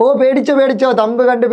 ഓ പേടിച്ചോ thumb കണ്ട്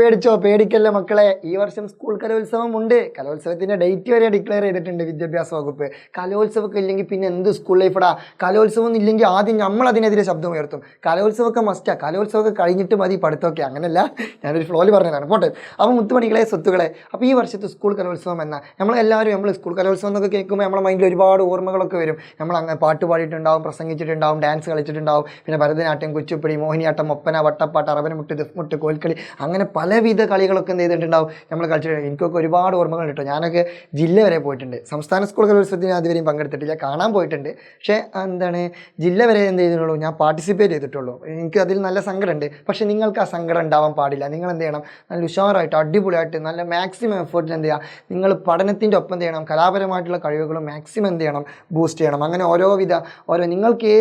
പേടിക്കല്ലേ മക്കളെ. ഈ വർഷം സ്കൂൾ കലോത്സവം ഉണ്ട്. കലോത്സവത്തിന്റെ ഡേറ്റ് വരെ ഡിക്ലെയർ ചെയ്തിട്ടുണ്ട് വിദ്യാഭ്യാസ വകുപ്പ്. കലോത്സവമൊക്കെ ഇല്ലെങ്കിൽ പിന്നെ എന്ത് സ്കൂൾ ലൈഫടാ? കലോത്സവം ഇല്ലെങ്കിൽ ആദ്യം നമ്മൾ അതിനെതിരെ ശബ്ദം ഉയർത്തും. കലോത്സവമൊക്കെ മസ്റ്റാ. കലോത്സവമൊക്കെ കഴിഞ്ഞിട്ട് മതി പഠിത്തമൊക്കെ. അങ്ങനെയല്ല, ഞാനൊരു ഫ്ലോയിൽ പറഞ്ഞതാണ്, പോട്ടെ. അപ്പോൾ മുത്തുമണികളെ, സ്വത്തുക്കളെ, അപ്പോൾ ഈ വർഷത്തെ സ്കൂൾ കലോത്സവം എന്നാ നമ്മൾ സ്കൂൾ കലോത്സവം എന്നൊക്കെ കേൾക്കുമ്പോൾ നമ്മുടെ മൈൻഡിൽ ഒരുപാട് ഓർമ്മകളൊക്കെ വരും. നമ്മൾ അങ്ങനെ പാട്ട് പാടിയിട്ടുണ്ടാവും, പ്രസംഗിച്ചിട്ടുണ്ടാവും, ഡാൻസ് കളിച്ചിട്ടുണ്ടാവും, പിന്നെ ഭരതനാട്യം, കുച്ചിപ്പുടി, മോഹിനിയാട്ടം, ഒപ്പന, വട്ടപ്പാട്ട്, അറബനമുട്ട്, ദഫ്മുട്ട്, കോൽക്കളി, അങ്ങനെ പലവിധ കളികളൊക്കെ എന്ത് ചെയ്തിട്ടുണ്ടാവും, നമ്മൾ കളിച്ചിട്ടുണ്ട്. എനിക്കൊക്കെ ഒരുപാട് ഓർമ്മകൾ കിട്ടും. ഞാനൊക്കെ ജില്ല വരെ പോയിട്ടുണ്ട്. സംസ്ഥാന സ്കൂൾ കലോത്സവത്തിന് അതുവരെയും പങ്കെടുത്തിട്ടില്ല, കാണാൻ പോയിട്ടുണ്ട്. പക്ഷേ ജില്ല വരെ എന്ത് ചെയ്തിട്ടുള്ളൂ, ഞാൻ പാർട്ടിസിപ്പേറ്റ് ചെയ്തിട്ടുള്ളൂ. എനിക്ക് അതിൽ നല്ല സങ്കടമുണ്ട്. പക്ഷേ നിങ്ങൾക്ക് ആ സങ്കടം ഉണ്ടാവാൻ പാടില്ല. നിങ്ങൾ എന്ത് ചെയ്യണം, നല്ല ഉഷാറായിട്ട് അടിപൊളിയായിട്ട് നല്ല മാക്സിമം എഫേർട്ടിൽ എന്ത് ചെയ്യുക, നിങ്ങൾ പഠനത്തിൻ്റെ ഒപ്പം എന്ത് ചെയ്യണം, കലാപരമായിട്ടുള്ള കഴിവുകളും മാക്സിമം എന്ത് ചെയ്യണം, ബൂസ്റ്റ് ചെയ്യണം. അങ്ങനെ നിങ്ങൾക്ക്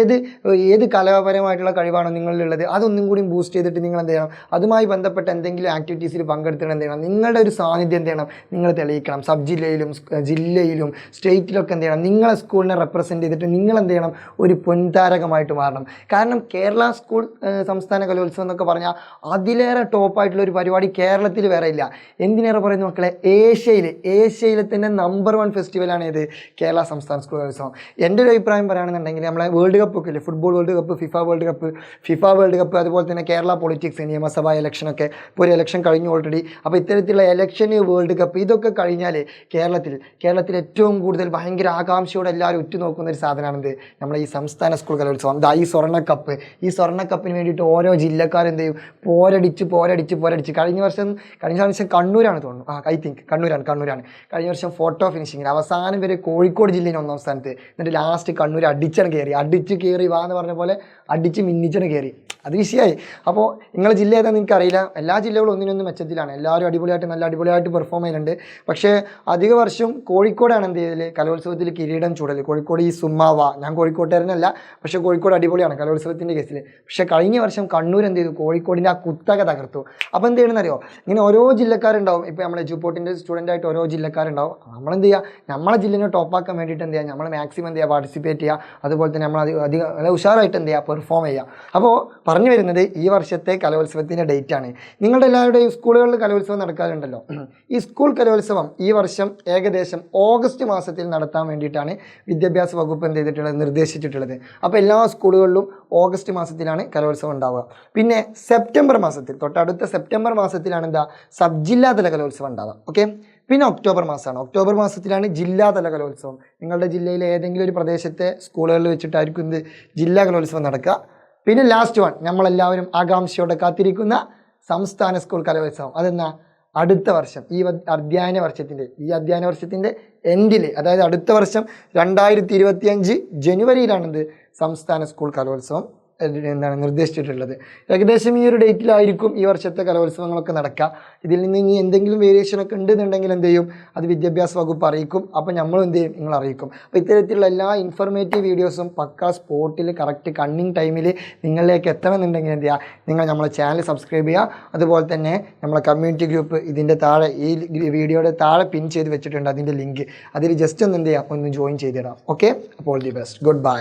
ഏത് കലാപരമായിട്ടുള്ള കഴിവാണോ നിങ്ങളിലുള്ളത്, അതൊന്നും കൂടി ബൂസ്റ്റ് ചെയ്തിട്ട് നിങ്ങൾ എന്ത് ചെയ്യണം, അതുമായി ബന്ധപ്പെട്ട എന്തെങ്കിലും ആക്ടിവിറ്റീസിൽ പങ്കെടുത്തിട്ട് എന്ത് ചെയ്യണം, നിങ്ങളുടെ ഒരു സാന്നിധ്യം എന്ത് ചെയ്യണം, നിങ്ങൾ തെളിയിക്കണം. സബ് ജില്ലയിലും സ്റ്റേറ്റിലൊക്കെ എന്ത് ചെയ്യണം, നിങ്ങളെ സ്കൂളിനെ റെപ്രസെൻറ്റ് ചെയ്തിട്ട് നിങ്ങൾ എന്ത് ചെയ്യണം, ഒരു പൊൻതാരകമായിട്ട് മാറണം. കാരണം കേരള സ്കൂൾ സംസ്ഥാന കലോത്സവം എന്നൊക്കെ പറഞ്ഞാൽ അതിലേറെ ടോപ്പായിട്ടുള്ള ഒരു പരിപാടി കേരളത്തിൽ വേറെ ഇല്ല. എന്തിനേറെ പറയുന്നു മക്കളെ, ഏഷ്യയിലെ തന്നെ നമ്പർ 1 ഫെസ്റ്റിവലാണ് ഇത്, കേരള സംസ്ഥാന സ്കൂൾ കലോത്സവം. എൻ്റെ ഒരു അഭിപ്രായം പറയുകയാണെന്നുണ്ടെങ്കിൽ നമ്മളെ വേൾഡ് കപ്പ് ഒക്കെ ഇല്ലേ, football world cup, FIFA world cup, അതുപോലെ തന്നെ കേരള പൊളിറ്റിക്സ്, നിയമസഭാ ഇലക്ഷനൊക്കെ ഇപ്പോൾ ഒരു ഇലക്ഷൻ കഴിഞ്ഞു ഓൾറെഡി. അപ്പോൾ ഇത്തരത്തിലുള്ള ഇലക്ഷന്, വേൾഡ് കപ്പ്, ഇതൊക്കെ കഴിഞ്ഞാൽ കേരളത്തിൽ ഏറ്റവും കൂടുതൽ ഭയങ്കര ആകാംക്ഷയോടെ എല്ലാവരും ഉറ്റുനോക്കുന്ന ഒരു സാധനമാണെന്ത്, നമ്മളെ ഈ സംസ്ഥാന സ്കൂൾ കലോത്സവം. ഈ സ്വർണ്ണക്കപ്പിന് വേണ്ടിയിട്ട് ഓരോ ജില്ലക്കാരെന്ത് ചെയ്യും, പോരടിച്ച് കഴിഞ്ഞ വർഷം കണ്ണൂരാണ് തോന്നുന്നു, ഐ തിങ്ക് കണ്ണൂരാണ്. കഴിഞ്ഞ വർഷം ഫോട്ടോ ഫിനിഷിങ്ങിന് അവസാനം വരെ കോഴിക്കോട് ജില്ലയിൽ 1ാം സ്ഥാനത്ത്, എന്നിട്ട് ലാസ്റ്റ് കണ്ണൂർ അടിച്ച് കയറി വാ എന്ന് പറഞ്ഞ പോലെ അടിച്ച് മിന്നിച്ചണ് കയറി. അത് വിഷയമായി. അപ്പോൾ നിങ്ങളുടെ ജില്ല ഏതാണെന്ന് എനിക്കറിയില്ല. എല്ലാ ജില്ലകളും ഒന്നിനൊന്നും മെച്ചത്തിലാണ്. എല്ലാവരും നല്ല അടിപൊളിയായിട്ട് പെർഫോം ചെയ്യുന്നുണ്ട്. പക്ഷേ അധിക വർഷം കോഴിക്കോടാണ് എന്ത് ചെയ്തത്, കലോത്സവത്തിൽ കിരീടം ചൂടൽ. കോഴിക്കോട് ഈ സുമ്മാവ, ഞാൻ കോഴിക്കോട്ടുകാരനല്ല, പക്ഷേ കോഴിക്കോട് അടിപൊളിയാണ് കലോത്സവത്തിൻ്റെ കേസിൽ. പക്ഷേ കഴിഞ്ഞ വർഷം കണ്ണൂർ എന്ത് ചെയ്തു, കോഴിക്കോടിൻ്റെ ആ കുത്തക തകർത്തു. അപ്പോൾ എന്ത് ചെയ്യണമെന്നറിയോ, ഇങ്ങനെ ഓരോ ജില്ലക്കാരുണ്ടാവും. ഇപ്പോൾ നമ്മൾ എജുപോർട്ടിൻ്റെ സ്റ്റുഡൻ്റായിട്ട് ഓരോ ജില്ലക്കാരുണ്ടാവും. നമ്മളെന്ത് ചെയ്യുക, നമ്മളെ ജില്ലേനെ ടോപ്പാക്കാൻ വേണ്ടിയിട്ട് എന്ത് ചെയ്യുക, നമ്മൾ മാക്സിമം എന്ത് ചെയ്യുക, പാർട്ടിസിപ്പേറ്റ് ചെയ്യുക. അതുപോലെ തന്നെ നമ്മൾ അധികം ഉഷാറായിട്ട് എന്ത് ചെയ്യുക, പെർഫോം ചെയ്യുക. അപ്പോൾ പറഞ്ഞു വരുന്നത് ഈ വർഷത്തെ കലോത്സവത്തിൻ്റെ ഡേറ്റ് ആണ്. നിങ്ങളുടെ എല്ലാവരുടെയും സ്കൂളുകളിൽ കലോത്സവം നടക്കാറുണ്ടല്ലോ. ഈ സ്കൂൾ കലോത്സവം ഈ വർഷം ഏകദേശം ഓഗസ്റ്റ് മാസത്തിൽ നടത്താൻ വേണ്ടിയിട്ടാണ് വിദ്യാഭ്യാസ വകുപ്പ് എന്ത് ചെയ്തിട്ടുള്ളത്, നിർദ്ദേശിച്ചിട്ടുള്ളത്. അപ്പോൾ എല്ലാ സ്കൂളുകളിലും ഓഗസ്റ്റ് മാസത്തിലാണ് കലോത്സവം ഉണ്ടാവുക. പിന്നെ സെപ്റ്റംബർ മാസത്തിൽ, തൊട്ടടുത്ത സെപ്റ്റംബർ മാസത്തിലാണ് സബ് ജില്ലാതല കലോത്സവം ഉണ്ടാവുക. ഓക്കെ. പിന്നെ ഒക്ടോബർ മാസത്തിലാണ് ജില്ലാതല കലോത്സവം. നിങ്ങളുടെ ജില്ലയിലെ ഏതെങ്കിലും ഒരു പ്രദേശത്തെ സ്കൂളുകളിൽ വെച്ചിട്ടായിരിക്കും ജില്ലാ കലോത്സവം നടക്കുക. പിന്നെ ലാസ്റ്റ് വൺ, നമ്മളെല്ലാവരും ആകാംക്ഷയോടെ കാത്തിരിക്കുന്ന സംസ്ഥാന സ്കൂൾ കലോത്സവം. അതെന്നാ, അടുത്ത വർഷം, ഈ അധ്യയന വർഷത്തിൻ്റെ എൻഡിൽ, അതായത് അടുത്ത വർഷം 2025 ജനുവരിയിലാണെന്ത് സംസ്ഥാന സ്കൂൾ കലോത്സവം നിർദ്ദേശിച്ചിട്ടുള്ളത്. ഏകദേശം ഈ ഒരു ഡേറ്റിലായിരിക്കും ഈ വർഷത്തെ കലോത്സവങ്ങളൊക്കെ നടക്കുക. ഇതിൽ നിന്ന് ഇനി എന്തെങ്കിലും വേരിയേഷനൊക്കെ ഉണ്ടെന്നുണ്ടെങ്കിൽ എന്ത് ചെയ്യും, അത് വിദ്യാഭ്യാസ വകുപ്പ് അറിയിക്കും. അപ്പോൾ നമ്മൾ എന്ത് ചെയ്യും, നിങ്ങൾ അറിയിക്കും. അപ്പോൾ ഇത്തരത്തിലുള്ള എല്ലാ ഇൻഫർമേറ്റീവ് വീഡിയോസും പക്കാ സ്പോട്ടിൽ കറക്റ്റ് കണ്ണിങ് ടൈമിൽ നിങ്ങളിലേക്ക് എത്തണമെന്നുണ്ടെങ്കിൽ എന്ത് ചെയ്യുക, നിങ്ങൾ നമ്മളെ ചാനൽ സബ്സ്ക്രൈബ് ചെയ്യുക. അതുപോലെ തന്നെ നമ്മളെ കമ്മ്യൂണിറ്റി ഗ്രൂപ്പ് ഇതിൻ്റെ താഴെ, ഈ വീഡിയോയുടെ താഴെ പിൻ ചെയ്ത് വെച്ചിട്ടുണ്ട് അതിൻ്റെ ലിങ്ക്. അതിൽ ജസ്റ്റ് ഒന്ന് എന്ത് ചെയ്യുക, ഒന്ന് ജോയിൻ ചെയ്തിടാം. ഓക്കെ. അപ്പോൾ all the best, good bye.